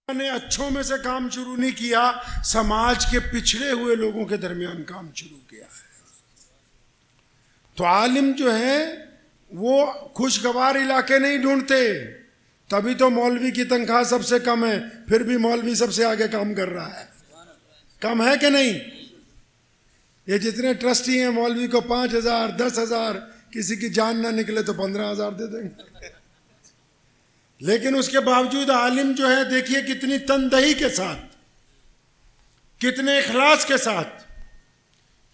نے اچھوں میں سے کام شروع نہیں کیا، سماج کے پچھڑے ہوئے لوگوں کے درمیان کام شروع کیا ہے۔ تو عالم جو ہے وہ خوشگوار علاقے نہیں ڈھونڈتے، تبھی تو مولوی کی تنخواہ سب سے کم ہے، پھر بھی مولوی سب سے آگے کام کر رہا ہے۔ کم ہے کہ نہیں؟ یہ جتنے ٹرسٹی ہیں مولوی کو 5,000 10,000، کسی کی جان نہ نکلے تو 15,000 دے دیں گے، لیکن اس کے باوجود عالم جو ہے دیکھیے کتنی تندہی کے ساتھ، کتنے اخلاص کے ساتھ،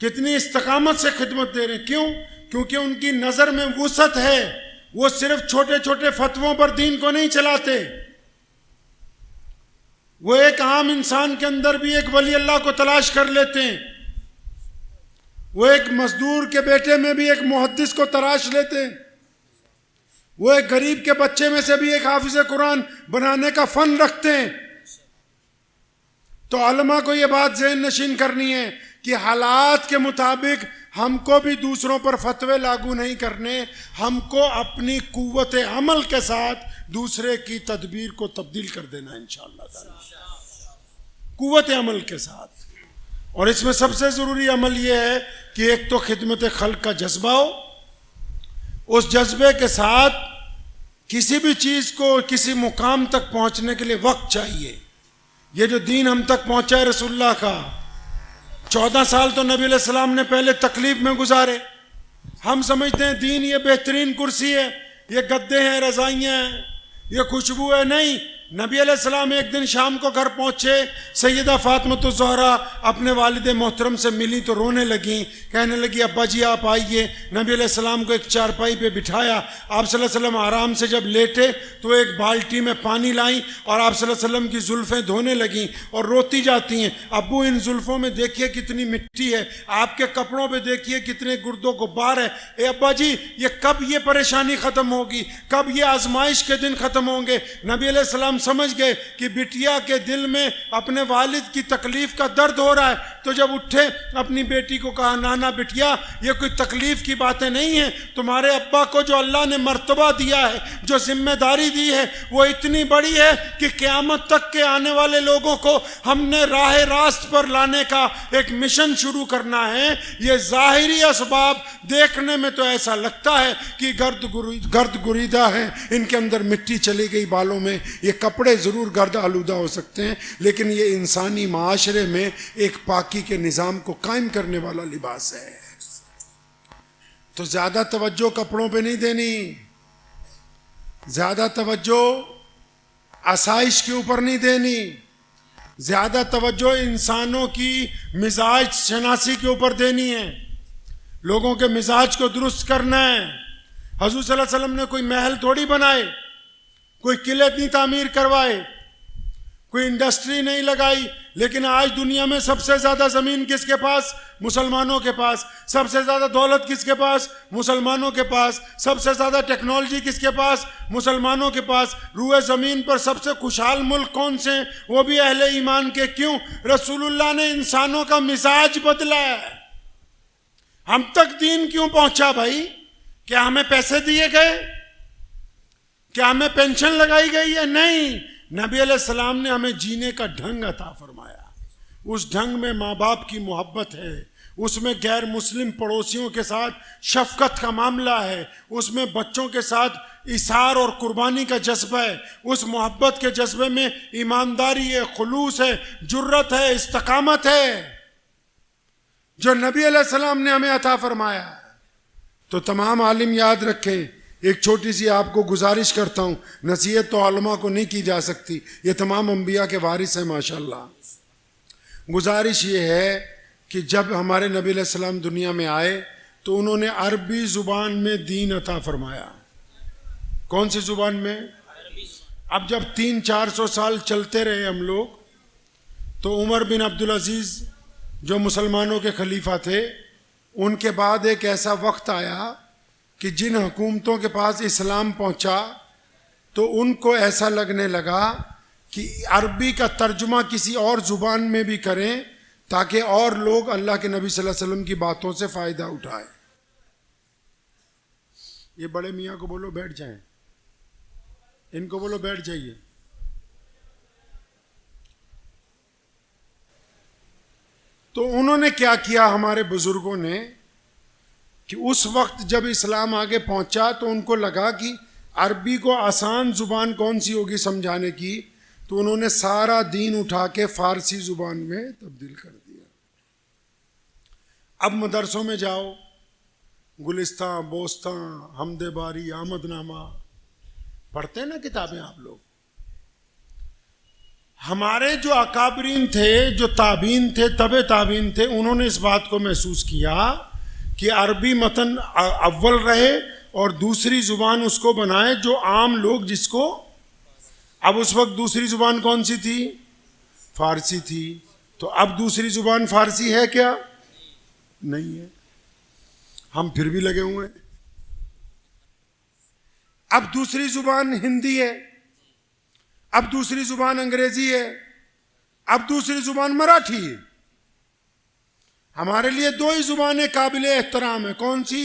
کتنی استقامت سے خدمت دے رہے ہیں۔ کیوں؟ کیونکہ ان کی نظر میں وسعت ہے، وہ صرف چھوٹے چھوٹے فتووں پر دین کو نہیں چلاتے، وہ ایک عام انسان کے اندر بھی ایک ولی اللہ کو تلاش کر لیتے ہیں، وہ ایک مزدور کے بیٹے میں بھی ایک محدث کو تلاش لیتے ہیں، وہ ایک غریب کے بچے میں سے بھی ایک حافظ قرآن بنانے کا فن رکھتے ہیں۔ تو علماء کو یہ بات ذہن نشین کرنی ہے کہ حالات کے مطابق ہم کو بھی دوسروں پر فتوے لاگو نہیں کرنے، ہم کو اپنی قوت عمل کے ساتھ دوسرے کی تدبیر کو تبدیل کر دینا انشاءاللہ تعالی، قوت عمل کے ساتھ۔ اور اس میں سب سے ضروری عمل یہ ہے کہ ایک تو خدمت خلق کا جذبہ ہو، اس جذبے کے ساتھ کسی بھی چیز کو کسی مقام تک پہنچنے کے لیے وقت چاہیے۔ یہ جو دین ہم تک پہنچا ہے رسول اللہ کا، 14 سال تو نبی علیہ السلام نے پہلے تکلیف میں گزارے۔ ہم سمجھتے ہیں دین یہ بہترین کرسی ہے، یہ گدے ہیں، رضائیاں ہیں، یہ خوشبو ہے۔ نہیں، نبی علیہ السلام ایک دن شام کو گھر پہنچے، سیدہ فاطمہ الزہرا اپنے والد محترم سے ملی تو رونے لگیں، کہنے لگی ابا جی آپ آئیے۔ نبی علیہ السلام کو ایک چارپائی پہ بٹھایا، آپ صلی اللہ علیہ وسلم آرام سے جب لیٹے تو ایک بالٹی میں پانی لائیں اور آپ صلی اللہ علیہ وسلم کی زلفیں دھونے لگیں اور روتی جاتی ہیں، ابو ان زلفوں میں دیکھیے کتنی مٹی ہے، آپ کے کپڑوں پہ دیکھیے کتنے گرد و غبار ہے، اے ابا جی یہ کب یہ پریشانی ختم ہوگی، کب یہ آزمائش کے دن ختم ہوں گے؟ نبی علیہ السلام سمجھ گئے کہ بٹیا کے دل میں اپنے والد کی تکلیف کا درد ہو رہا ہے، تو جب اٹھے اپنی بیٹی کو کہا نانا بٹیا یہ کوئی تکلیف کی باتیں نہیں ہیں، تمہارے ابا کو جو اللہ نے مرتبہ دیا ہے، جو ذمہ داری دی ہے وہ اتنی بڑی ہے کہ قیامت تک کے آنے والے لوگوں کو ہم نے راہ راست پر لانے کا ایک مشن شروع کرنا ہے۔ یہ ظاہری اسباب دیکھنے میں تو ایسا لگتا ہے کہ گرد گریدہ ہیں، ان کے اندر مٹی چلی گئی بالوں میں، یہ کپڑے ضرور گرد آلودہ ہو سکتے ہیں، لیکن یہ انسانی معاشرے میں ایک پاکی کے نظام کو قائم کرنے والا لباس ہے۔ تو زیادہ توجہ کپڑوں پہ نہیں دینی، زیادہ توجہ آسائش کے اوپر نہیں دینی، زیادہ توجہ انسانوں کی مزاج شناسی کے اوپر دینی ہے، لوگوں کے مزاج کو درست کرنا ہے۔ حضور صلی اللہ علیہ وسلم نے کوئی محل تھوڑی بنائے، کوئی قلعہ نہیں تعمیر کروائے، کوئی انڈسٹری نہیں لگائی، لیکن آج دنیا میں سب سے زیادہ زمین کس کے پاس؟ مسلمانوں کے پاس۔ سب سے زیادہ دولت کس کے پاس؟ مسلمانوں کے پاس۔ سب سے زیادہ ٹیکنالوجی کس کے پاس؟ مسلمانوں کے پاس۔ روئے زمین پر سب سے خوشحال ملک کون سے ہیں؟ وہ بھی اہل ایمان کے۔ کیوں؟ رسول اللہ نے انسانوں کا مزاج بدلا ہے۔ ہم تک دین کیوں پہنچا بھائی؟ کیا ہمیں پیسے دیے گئے؟ کیا ہمیں پینشن لگائی گئی ہے؟ نہیں، نبی علیہ السلام نے ہمیں جینے کا ڈھنگ عطا فرمایا۔ اس ڈھنگ میں ماں باپ کی محبت ہے، اس میں غیر مسلم پڑوسیوں کے ساتھ شفقت کا معاملہ ہے، اس میں بچوں کے ساتھ ایثار اور قربانی کا جذبہ ہے، اس محبت کے جذبے میں ایمانداری ہے، خلوص ہے، جرت ہے، استقامت ہے، جو نبی علیہ السلام نے ہمیں عطا فرمایا ہے۔ تو تمام عالم یاد رکھیں، ایک چھوٹی سی آپ کو گزارش کرتا ہوں، نصیحت تو علماء کو نہیں کی جا سکتی، یہ تمام انبیاء کے وارث ہیں ماشاءاللہ۔ گزارش یہ ہے کہ جب ہمارے نبی علیہ السلام دنیا میں آئے تو انہوں نے عربی زبان میں دین عطا فرمایا۔ کون سی زبان میں؟ اب جب 300-400 سال چلتے رہے ہم لوگ، تو عمر بن عبدالعزیز جو مسلمانوں کے خلیفہ تھے، ان کے بعد ایک ایسا وقت آیا کہ جن حکومتوں کے پاس اسلام پہنچا تو ان کو ایسا لگنے لگا کہ عربی کا ترجمہ کسی اور زبان میں بھی کریں تاکہ اور لوگ اللہ کے نبی صلی اللہ علیہ وسلم کی باتوں سے فائدہ اٹھائیں۔ یہ بڑے میاں کو بولو بیٹھ جائیں، ان کو بولو بیٹھ جائیے۔ تو انہوں نے کیا کیا ہمارے بزرگوں نے کہ اس وقت جب اسلام آگے پہنچا تو ان کو لگا کہ عربی کو آسان زبان کون سی ہوگی سمجھانے کی، تو انہوں نے سارا دین اٹھا کے فارسی زبان میں تبدیل کر دیا۔ اب مدرسوں میں جاؤ، گلستاں، بوستاں، حمد باری، آمد نامہ پڑھتے ہیں نا کتابیں آپ لوگ۔ ہمارے جو اکابرین تھے، جو تابعین تھے، تبع تابعین تھے، انہوں نے اس بات کو محسوس کیا کہ عربی متن اول رہے اور دوسری زبان اس کو بنائے جو عام لوگ جس کو، اب اس وقت دوسری زبان کون سی تھی؟ فارسی تھی۔ تو اب دوسری زبان فارسی ہے کیا؟ نہیں ہے، ہم پھر بھی لگے ہوئے ہیں۔ اب دوسری زبان ہندی ہے، اب دوسری زبان انگریزی ہے، اب دوسری زبان مراٹھی ہے۔ ہمارے لیے دو ہی زبانیں قابل احترام ہیں، کون سی؟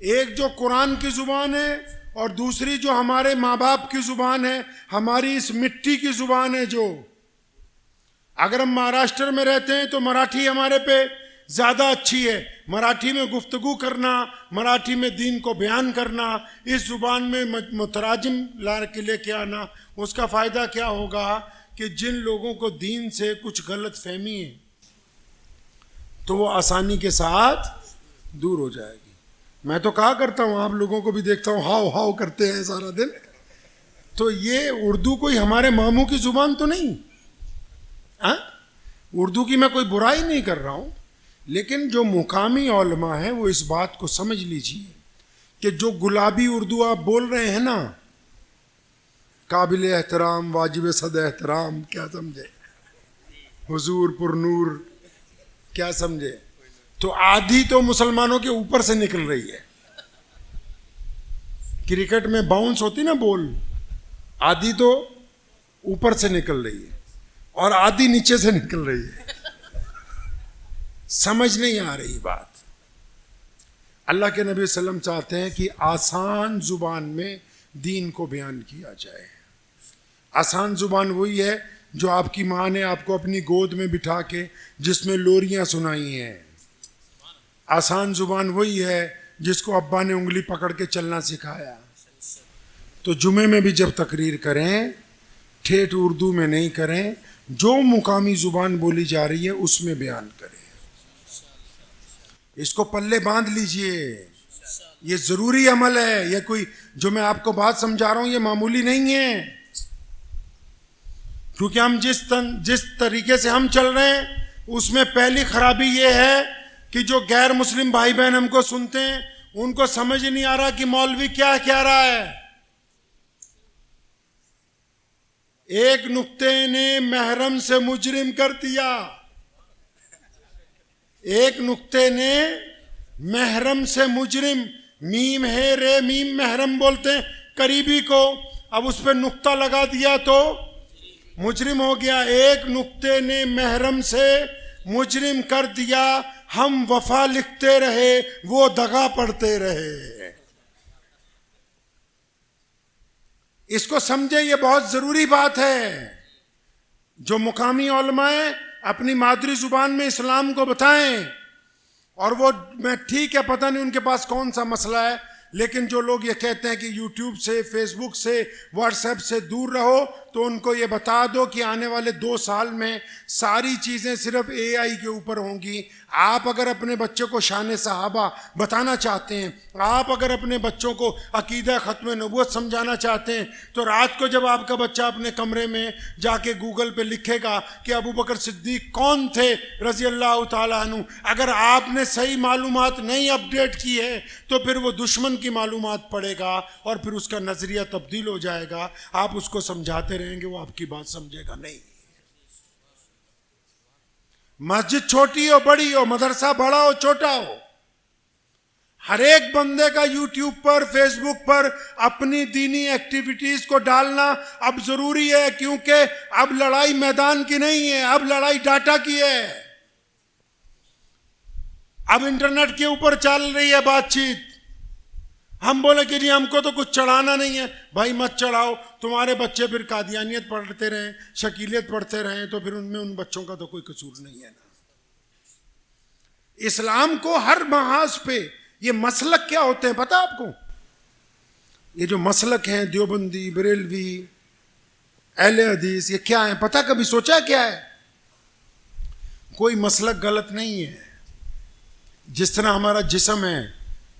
ایک جو قرآن کی زبان ہے اور دوسری جو ہمارے ماں باپ کی زبان ہے، ہماری اس مٹی کی زبان ہے۔ جو اگر ہم مہاراشٹر میں رہتے ہیں تو مراٹھی ہمارے پہ زیادہ اچھی ہے، مراٹھی میں گفتگو کرنا، مراٹھی میں دین کو بیان کرنا، اس زبان میں متراجم لا کے لے کے آنا، اس کا فائدہ کیا ہوگا کہ جن لوگوں کو دین سے کچھ غلط فہمی ہے تو وہ آسانی کے ساتھ دور ہو جائے گی۔ میں تو کہا کرتا ہوں، آپ لوگوں کو بھی دیکھتا ہوں ہاؤ ہاؤ کرتے ہیں سارا دن، تو یہ اردو کوئی ہمارے ماموں کی زبان تو نہیں، اردو کی میں کوئی برائی نہیں کر رہا ہوں، لیکن جو مقامی علماء ہیں وہ اس بات کو سمجھ لیجئے کہ جو گلابی اردو آپ بول رہے ہیں نا، قابل احترام، واجب صد احترام، کیا سمجھے؟ حضور پر نور، کیا سمجھے؟ تو آدھی تو مسلمانوں کے اوپر سے نکل رہی ہے۔ کرکٹ میں باؤنس ہوتی نا بول، آدھی تو اوپر سے نکل رہی ہے اور آدھی نیچے سے نکل رہی ہے۔ سمجھ نہیں آ رہی بات۔ اللہ کے نبی صلی اللہ علیہ وسلم چاہتے ہیں کہ آسان زبان میں دین کو بیان کیا جائے۔ آسان زبان وہی ہے جو آپ کی ماں نے آپ کو اپنی گود میں بٹھا کے جس میں لوریاں سنائی ہیں۔ آسان زبان وہی ہے جس کو ابا نے انگلی پکڑ کے چلنا سکھایا۔ تو جمعے میں بھی جب تقریر کریں، ٹھیٹھ اردو میں نہیں کریں، جو مقامی زبان بولی جا رہی ہے اس میں بیان کریں۔ اس کو پلے باندھ لیجئے، یہ ضروری عمل ہے۔ یہ کوئی جو میں آپ کو بات سمجھا رہا ہوں یہ معمولی نہیں ہے، کیونکہ ہم جس طریقے سے ہم چل رہے ہیں اس میں پہلی خرابی یہ ہے کہ جو غیر مسلم بھائی بہن ہم کو سنتے ہیں ان کو سمجھ نہیں آ رہا کہ مولوی کیا کہہ رہا ہے۔ ایک نکتے نے محرم سے مجرم کر دیا، ایک نکتے نے محرم سے مجرم، میم ہے رے میم محرم بولتے ہیں قریبی کو، اب اس پہ نقطہ لگا دیا تو مجرم ہو گیا۔ ایک نکتے نے محرم سے مجرم کر دیا، ہم وفا لکھتے رہے وہ دغا پڑھتے رہے۔ اس کو سمجھیں، یہ بہت ضروری بات ہے۔ جو مقامی علماء ہیں اپنی مادری زبان میں اسلام کو بتائیں، اور وہ میں ٹھیک ہے پتہ نہیں ان کے پاس کون سا مسئلہ ہے، لیکن جو لوگ یہ کہتے ہیں کہ یوٹیوب سے، فیس بک سے، واٹس ایپ سے دور رہو، تو ان کو یہ بتا دو کہ آنے والے 2 سال میں ساری چیزیں صرف اے آئی کے اوپر ہوں گی۔ آپ اگر اپنے بچوں کو شان صحابہ بتانا چاہتے ہیں، آپ اگر اپنے بچوں کو عقیدہ ختم نبوت سمجھانا چاہتے ہیں، تو رات کو جب آپ کا بچہ اپنے کمرے میں جا کے گوگل پہ لکھے گا کہ ابو بکر صدیق کون تھے رضی اللہ تعالیٰ عنہ، اگر آپ نے صحیح معلومات نہیں اپڈیٹ کی ہے تو پھر وہ دشمن کی معلومات پڑھے گا اور پھر اس کا نظریہ تبدیل ہو جائے گا۔ آپ اس کو سمجھاتے رہیں گے، وہ آپ کی بات سمجھے گا نہیں۔ مسجد چھوٹی ہو بڑی ہو، مدرسہ بڑا ہو چھوٹا ہو، ہر ایک بندے کا یوٹیوب پر، فیس بک پر اپنی دینی ایکٹیویٹیز کو ڈالنا اب ضروری ہے، کیونکہ اب لڑائی میدان کی نہیں ہے، اب لڑائی ڈاٹا کی ہے۔ اب انٹرنیٹ کے اوپر چل رہی ہے بات چیت۔ ہم بولے کہ جی ہم کو تو کچھ چڑھانا نہیں ہے، بھائی مت چڑھاؤ، تمہارے بچے پھر قادیانیت پڑھتے رہیں، شکیلیت پڑھتے رہیں، تو پھر ان میں ان بچوں کا تو کوئی قصور نہیں ہے نا۔ اسلام کو ہر محاذ پہ یہ مسلک کیا ہوتے ہیں پتہ آپ کو؟ یہ جو مسلک ہیں دیوبندی، بریلوی، اہل حدیث، یہ کیا ہے پتہ کبھی سوچا کیا ہے؟ کوئی مسلک غلط نہیں ہے. جس طرح ہمارا جسم ہے،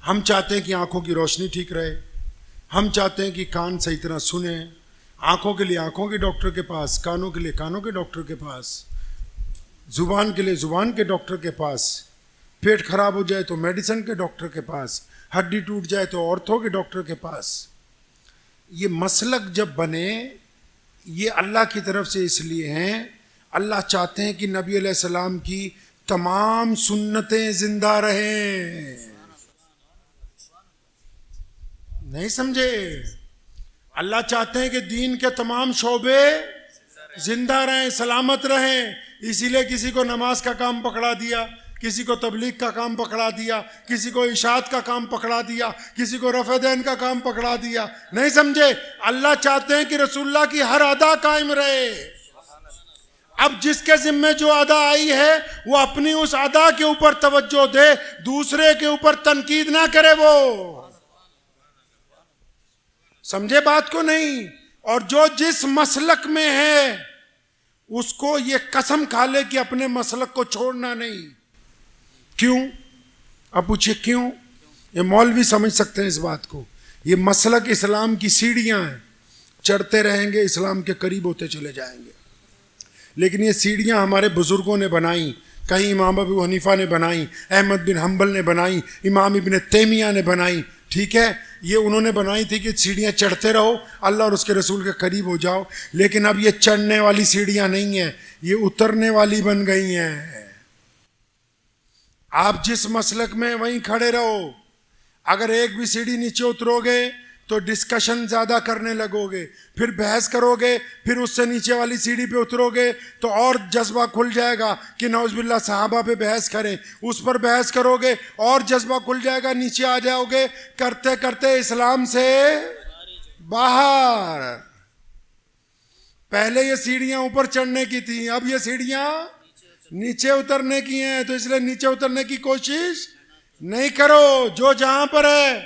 ہم چاہتے ہیں کہ آنکھوں کی روشنی ٹھیک رہے، ہم چاہتے ہیں کہ کان صحیح طرح سنیں، آنکھوں کے لیے آنکھوں کے ڈاکٹر کے پاس، کانوں کے لیے کانوں کے ڈاکٹر کے پاس، زبان کے لیے زبان کے ڈاکٹر کے پاس، پیٹ خراب ہو جائے تو میڈیسن کے ڈاکٹر کے پاس، ہڈی ٹوٹ جائے تو آرتھو کے ڈاکٹر کے پاس. یہ مسلک جب بنے یہ اللہ کی طرف سے اس لیے ہیں، اللہ چاہتے ہیں کہ نبی علیہ السلام کی تمام سنتیں زندہ رہیں. نہیں سمجھے؟ اللہ چاہتے ہیں کہ دین کے تمام شعبے زندہ رہیں، سلامت رہیں. اسی لیے کسی کو نماز کا کام پکڑا دیا، کسی کو تبلیغ کا کام پکڑا دیا، کسی کو اشاعت کا کام پکڑا دیا، کسی کو رفع دین کا کام پکڑا دیا. نہیں سمجھے؟ اللہ چاہتے ہیں کہ رسول اللہ کی ہر ادا قائم رہے. اب جس کے ذمے جو ادا آئی ہے وہ اپنی اس ادا کے اوپر توجہ دے، دوسرے کے اوپر تنقید نہ کرے. وہ سمجھے بات کو نہیں؟ اور جو جس مسلک میں ہے اس کو یہ قسم کھا لے کہ اپنے مسلک کو چھوڑنا نہیں. کیوں؟ اب پوچھئے کیوں؟ یہ مولوی سمجھ سکتے ہیں اس بات کو. یہ مسلک اسلام کی سیڑھیاں ہیں، چڑھتے رہیں گے اسلام کے قریب ہوتے چلے جائیں گے. لیکن یہ سیڑھیاں ہمارے بزرگوں نے بنائیں، کہیں امام ابو حنیفہ نے بنائیں، احمد بن حنبل نے بنائیں، امام ابن تیمیہ نے بنائیں. ٹھیک ہے، یہ انہوں نے بنائی تھی کہ سیڑھیاں چڑھتے رہو، اللہ اور اس کے رسول کے قریب ہو جاؤ. لیکن اب یہ چڑھنے والی سیڑھیاں نہیں ہیں، یہ اترنے والی بن گئی ہیں. آپ جس مسلک میں وہیں کھڑے رہو. اگر ایک بھی سیڑھی نیچے اترو گے تو ڈسکشن زیادہ کرنے لگو گے، پھر بحث کرو گے، پھر اس سے نیچے والی سیڑھی پہ اترو گے تو اور جذبہ کھل جائے گا کہ نعوذ باللہ صحابہ پہ بحث کریں، اس پر بحث کرو گے اور جذبہ کھل جائے گا، نیچے آ جاؤ گے، کرتے کرتے اسلام سے باہر. پہلے یہ سیڑھیاں اوپر چڑھنے کی تھیں، اب یہ سیڑھیاں نیچے اترنے کی ہیں. تو اس لیے نیچے اترنے کی کوشش نہیں کرو. جو جہاں پر ہے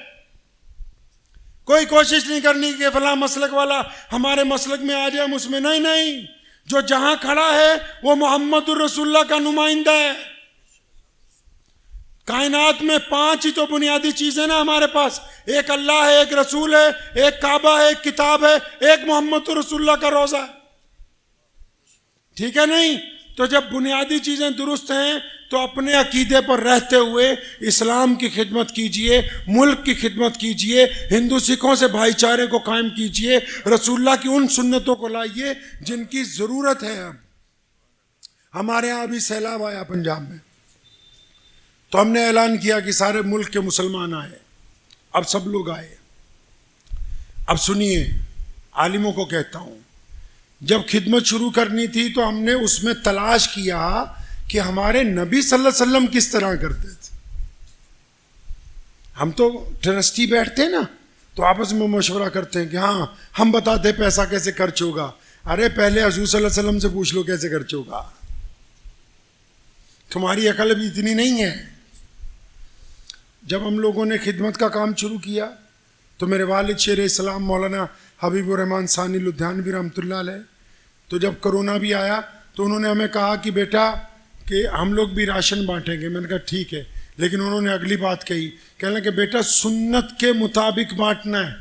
کوئی کوشش نہیں کرنی کہ فلاں مسلک والا ہمارے مسلک میں آ جائے ہم اس میں. نہیں، جو جہاں کھڑا ہے وہ محمد الرسول اللہ کا نمائندہ ہے. کائنات میں 5 ہی تو بنیادی چیزیں نا ہمارے پاس، ایک اللہ ہے، ایک رسول ہے، ایک کعبہ ہے، ایک کتاب ہے، ایک محمد الرسول اللہ کا روضہ ہے. ٹھیک ہے نہیں؟ تو جب بنیادی چیزیں درست ہیں تو اپنے عقیدے پر رہتے ہوئے اسلام کی خدمت کیجئے، ملک کی خدمت کیجئے، ہندو سکھوں سے بھائی چارے کو قائم کیجئے، رسول اللہ کی ان سنتوں کو لائیے جن کی ضرورت ہے. اب ہمارے ہاں ابھی سیلاب آیا پنجاب میں، تو ہم نے اعلان کیا کہ سارے ملک کے مسلمان آئے. اب سب لوگ آئے. اب سنیے، عالموں کو کہتا ہوں، جب خدمت شروع کرنی تھی تو ہم نے اس میں تلاش کیا کہ ہمارے نبی صلی اللہ علیہ وسلم کس طرح کرتے تھے. ہم تو ٹرسٹی بیٹھتے ہیں نا تو آپس میں مشورہ کرتے ہیں کہ ہاں ہم بتاتے پیسہ کیسے خرچ ہوگا. ارے پہلے حضور صلی اللہ علیہ وسلم سے پوچھ لو کیسے خرچ ہوگا. تمہاری عقل ابھی اتنی نہیں ہے. جب ہم لوگوں نے خدمت کا کام شروع کیا تو میرے والد شیر اسلام مولانا حبیب الرحمن ثانی لدھیانوی رحمۃ اللہ علیہ، تو جب کرونا بھی آیا تو انہوں نے ہمیں کہا کہ بیٹا کہ ہم لوگ بھی راشن بانٹیں گے. میں نے کہا ٹھیک ہے، لیکن انہوں نے اگلی بات کہی، کہنے کہ بیٹا سنت کے مطابق بانٹنا ہے.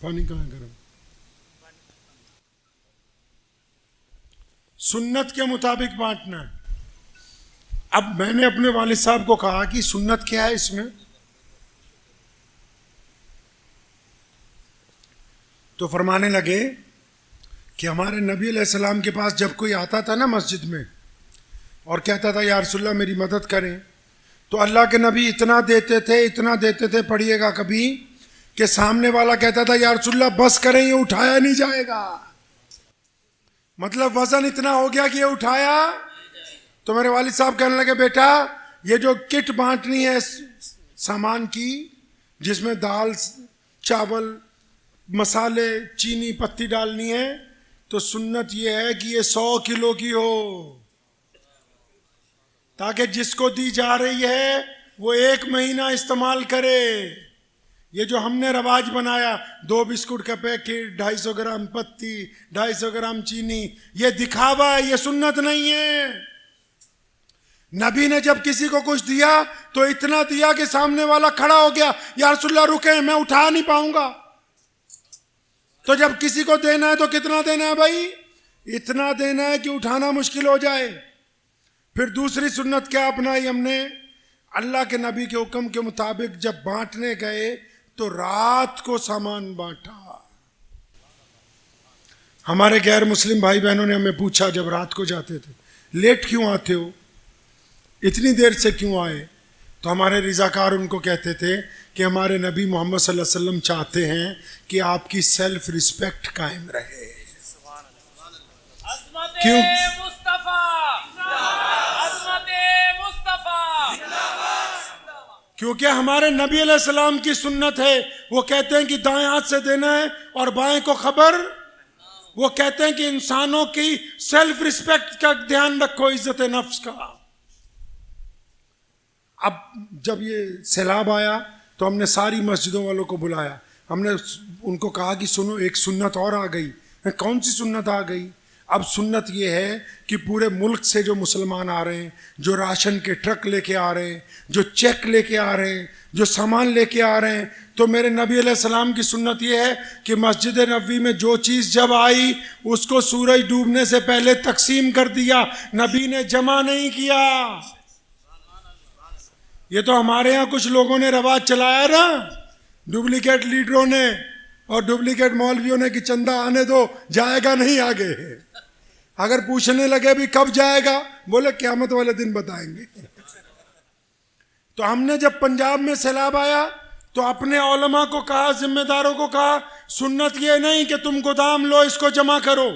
پانی کہاں گرم؟ سنت کے مطابق بانٹنا ہے. اب میں نے اپنے والد صاحب کو کہا کہ سنت کیا ہے اس میں؟ تو فرمانے لگے کہ ہمارے نبی علیہ السلام کے پاس جب کوئی آتا تھا نا مسجد میں اور کہتا تھا یا رسول اللہ میری مدد کریں، تو اللہ کے نبی اتنا دیتے تھے پڑھیے گا کبھی کہ سامنے والا کہتا تھا یا رسول اللہ بس کریں یہ اٹھایا نہیں جائے گا. مطلب وزن اتنا ہو گیا کہ یہ اٹھایا. تو میرے والد صاحب کہنے لگے بیٹا یہ جو کٹ بانٹنی ہے سامان کی، جس میں دال، چاول، مسالے، چینی، پتی ڈالنی ہے، تو سنت یہ ہے کہ یہ 100 کلو کی ہو. تاکہ جس کو دی جا رہی ہے وہ 1 مہینہ استعمال کرے. یہ جو ہم نے رواج بنایا 2 بسکٹ کا پیکٹ، 250 گرام پتی، 250 گرام چینی، یہ دکھاوا ہے، یہ سنت نہیں ہے. نبی نے جب کسی کو کچھ دیا تو اتنا دیا کہ سامنے والا کھڑا ہو گیا، یا رسول اللہ رکیں میں اٹھا نہیں پاؤں گا. تو جب کسی کو دینا ہے تو کتنا دینا ہے بھائی؟ اتنا دینا ہے کہ اٹھانا مشکل ہو جائے. پھر دوسری سنت کیا اپنائی ہم نے؟ اللہ کے نبی کے حکم کے مطابق جب بانٹنے گئے تو رات کو سامان بانٹا. ہمارے غیر مسلم بھائی بہنوں نے ہمیں پوچھا جب رات کو جاتے تھے لیٹ کیوں آتے ہو، اتنی دیر سے کیوں آئے؟ تو ہمارے رضاکار ان کو کہتے تھے کہ ہمارے نبی محمد صلی اللہ علیہ وسلم چاہتے ہیں کہ آپ کی سیلف رسپیکٹ قائم رہے. کیوں؟ کیونکہ ہمارے نبی علیہ السلام کی سنت ہے، وہ کہتے ہیں کہ دائیں ہاتھ سے دینا ہے اور بائیں کو خبر. وہ کہتے ہیں کہ انسانوں کی سیلف رسپیکٹ کا دھیان رکھو، عزت نفس کا. اب جب یہ سیلاب آیا تو ہم نے ساری مسجدوں والوں کو بلایا. ہم نے ان کو کہا کہ سنو ایک سنت اور آ گئی. کون سی سنت آ گئی؟ اب سنت یہ ہے کہ پورے ملک سے جو مسلمان آ رہے ہیں، جو راشن کے ٹرک لے کے آ رہے ہیں، جو چیک لے کے آ رہے ہیں، جو سامان لے کے آ رہے ہیں، تو میرے نبی علیہ السلام کی سنت یہ ہے کہ مسجد نبوی میں جو چیز جب آئی اس کو سورج ڈوبنے سے پہلے تقسیم کر دیا، نبی نے جمع نہیں کیا. یہ تو ہمارے ہاں کچھ لوگوں نے رواج چلایا نا، ڈپلیکیٹ لیڈروں نے اور ڈپلیکیٹ مولویوں نے کہ چندہ آنے دو، جائے گا نہیں آگے. اگر پوچھنے لگے بھی کب جائے گا، بولے قیامت والے دن بتائیں گے. تو ہم نے جب پنجاب میں سیلاب آیا تو اپنے علماء کو کہا، ذمہ داروں کو کہا، سنت یہ نہیں کہ تم گودام لو اس کو جمع کرو،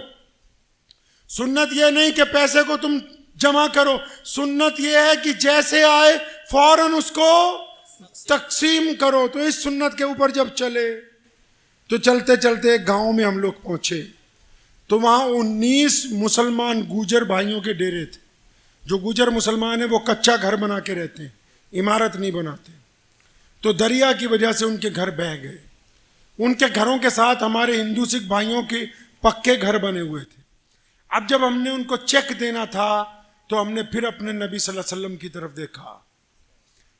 سنت یہ نہیں کہ پیسے کو تم جمع کرو، سنت یہ ہے کہ جیسے آئے فوراً اس کو تقسیم کرو. تو اس سنت کے اوپر جب چلے تو چلتے چلتے ایک گاؤں میں ہم لوگ پہنچے تو وہاں 19 مسلمان گوجر بھائیوں کے ڈیرے تھے. جو گوجر مسلمان ہیں وہ کچا گھر بنا کے رہتے ہیں، عمارت نہیں بناتے. تو دریا کی وجہ سے ان کے گھر بہہ گئے. ان کے گھروں کے ساتھ ہمارے ہندو سکھ بھائیوں کے پکے گھر بنے ہوئے تھے. اب جب ہم نے ان کو چیک دینا تھا تو ہم نے پھر اپنے نبی صلی اللہ علیہ وسلم کی طرف دیکھا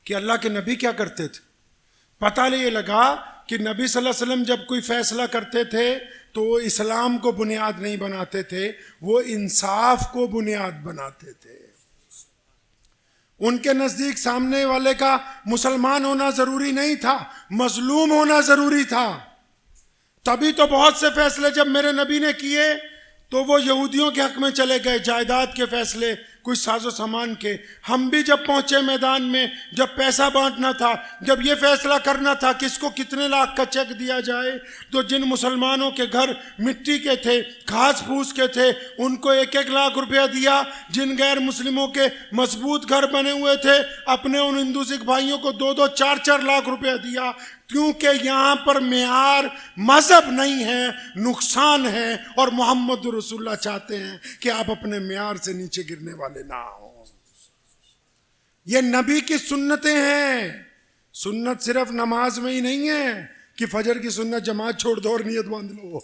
کہ اللہ کے نبی کیا کرتے تھے. پتہ یہ لگا کہ نبی صلی اللہ علیہ وسلم جب کوئی فیصلہ کرتے تھے تو وہ اسلام کو بنیاد نہیں بناتے تھے، وہ انصاف کو بنیاد بناتے تھے. ان کے نزدیک سامنے والے کا مسلمان ہونا ضروری نہیں تھا، مظلوم ہونا ضروری تھا. تبھی تو بہت سے فیصلے جب میرے نبی نے کیے تو وہ یہودیوں کے حق میں چلے گئے، جائیداد کے فیصلے، کچھ ساز و سامان کے. ہم بھی جب پہنچے میدان میں، جب پیسہ بانٹنا تھا، جب یہ فیصلہ کرنا تھا کس کو کتنے لاکھ کا چیک دیا جائے، تو جن مسلمانوں کے گھر مٹی کے تھے، گھاس پھوس کے تھے، ان کو 1-1 لاکھ روپیہ دیا. جن غیر مسلموں کے مضبوط گھر بنے ہوئے تھے، اپنے ان ہندو سکھ بھائیوں کو 2-2 4-4 لاکھ روپیہ دیا. کیونکہ یہاں پر معیار مذہب نہیں ہے، نقصان ہے، اور محمد رسول اللہ چاہتے ہیں کہ آپ اپنے معیار سے نیچے گرنے والے نہ ہوں. یہ نبی کی سنتیں ہیں. سنت صرف نماز میں ہی نہیں ہے کہ فجر کی سنت جماعت چھوڑ دو اور نیت باندھ لو.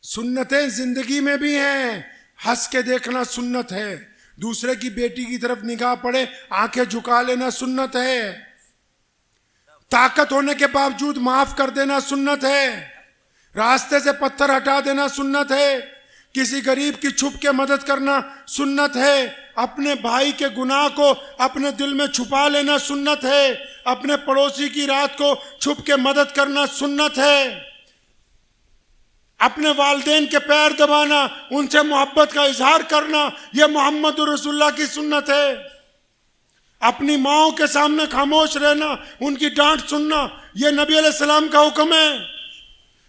سنتیں زندگی میں بھی ہیں. ہنس کے دیکھنا سنت ہے، دوسرے کی بیٹی کی طرف نگاہ پڑے آنکھیں جھکا لینا سنت ہے، طاقت ہونے کے باوجود معاف کر دینا سنت ہے، راستے سے پتھر ہٹا دینا سنت ہے، کسی غریب کی چھپ کے مدد کرنا سنت ہے، اپنے بھائی کے گناہ کو اپنے دل میں چھپا لینا سنت ہے، اپنے پڑوسی کی رات کو چھپ کے مدد کرنا سنت ہے، اپنے والدین کے پیر دبانا، ان سے محبت کا اظہار کرنا، یہ محمد رسول اللہ کی سنت ہے. اپنی ماؤں کے سامنے خاموش رہنا، ان کی ڈانٹ سننا، یہ نبی علیہ السلام کا حکم ہے.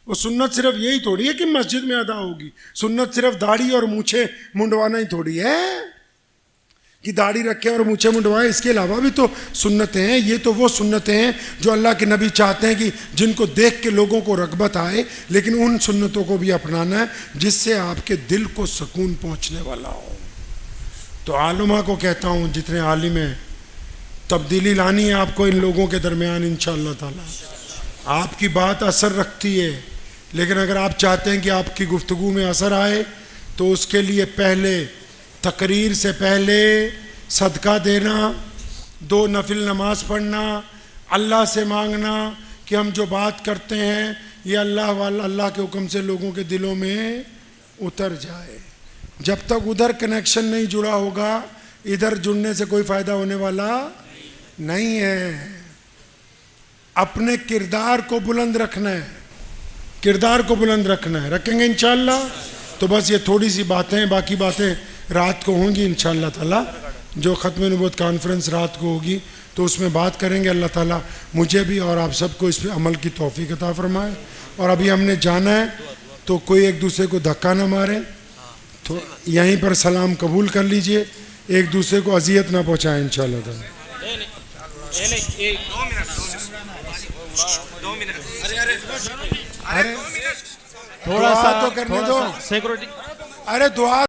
وہ سنت صرف یہی تھوڑی ہے کہ مسجد میں ادا ہوگی. سنت صرف داڑھی اور مونچھیں منڈوانا ہی تھوڑی ہے کہ داڑھی رکھے اور مونچھیں منڈوائے. اس کے علاوہ بھی تو سنتیں ہیں. یہ تو وہ سنتیں ہیں جو اللہ کے نبی چاہتے ہیں کہ جن کو دیکھ کے لوگوں کو رغبت آئے، لیکن ان سنتوں کو بھی اپنانا ہے جس سے آپ کے دل کو سکون پہنچنے والا ہو. تو عالمہ کو کہتا ہوں جتنے عالم ہیں، تبدیلی لانی ہے آپ کو ان لوگوں کے درمیان انشاءاللہ تعالی. آپ کی بات اثر رکھتی ہے، لیکن اگر آپ چاہتے ہیں کہ آپ کی گفتگو میں اثر آئے تو اس کے لیے پہلے تقریر سے پہلے صدقہ دینا، 2 نفل نماز پڑھنا، اللہ سے مانگنا کہ ہم جو بات کرتے ہیں یہ اللہ کے حکم سے لوگوں کے دلوں میں اتر جائے. جب تک ادھر کنیکشن نہیں جڑا ہوگا ادھر جڑنے سے کوئی فائدہ ہونے والا نہیں ہے. اپنے کردار کو بلند رکھنا ہے، کردار کو بلند رکھنا ہے. رکھیں گے انشاءاللہ. تو بس یہ تھوڑی سی باتیں، باقی باتیں رات کو ہوں گی انشاءاللہ تعالی. جو ختم نبوت کانفرنس رات کو ہوگی تو اس میں بات کریں گے. اللہ تعالیٰ مجھے بھی اور آپ سب کو اس پہ عمل کی توفیق عطا فرمائے. اور ابھی ہم نے جانا ہے تو کوئی ایک دوسرے کو دھکا نہ مارے، تو یہیں پر سلام قبول کر لیجئے، ایک دوسرے کو اذیت نہ پہنچائیں انشاءاللہ تعالیٰ. تھوڑا سا تو کرنے دو. سیکورٹی. ارے دعا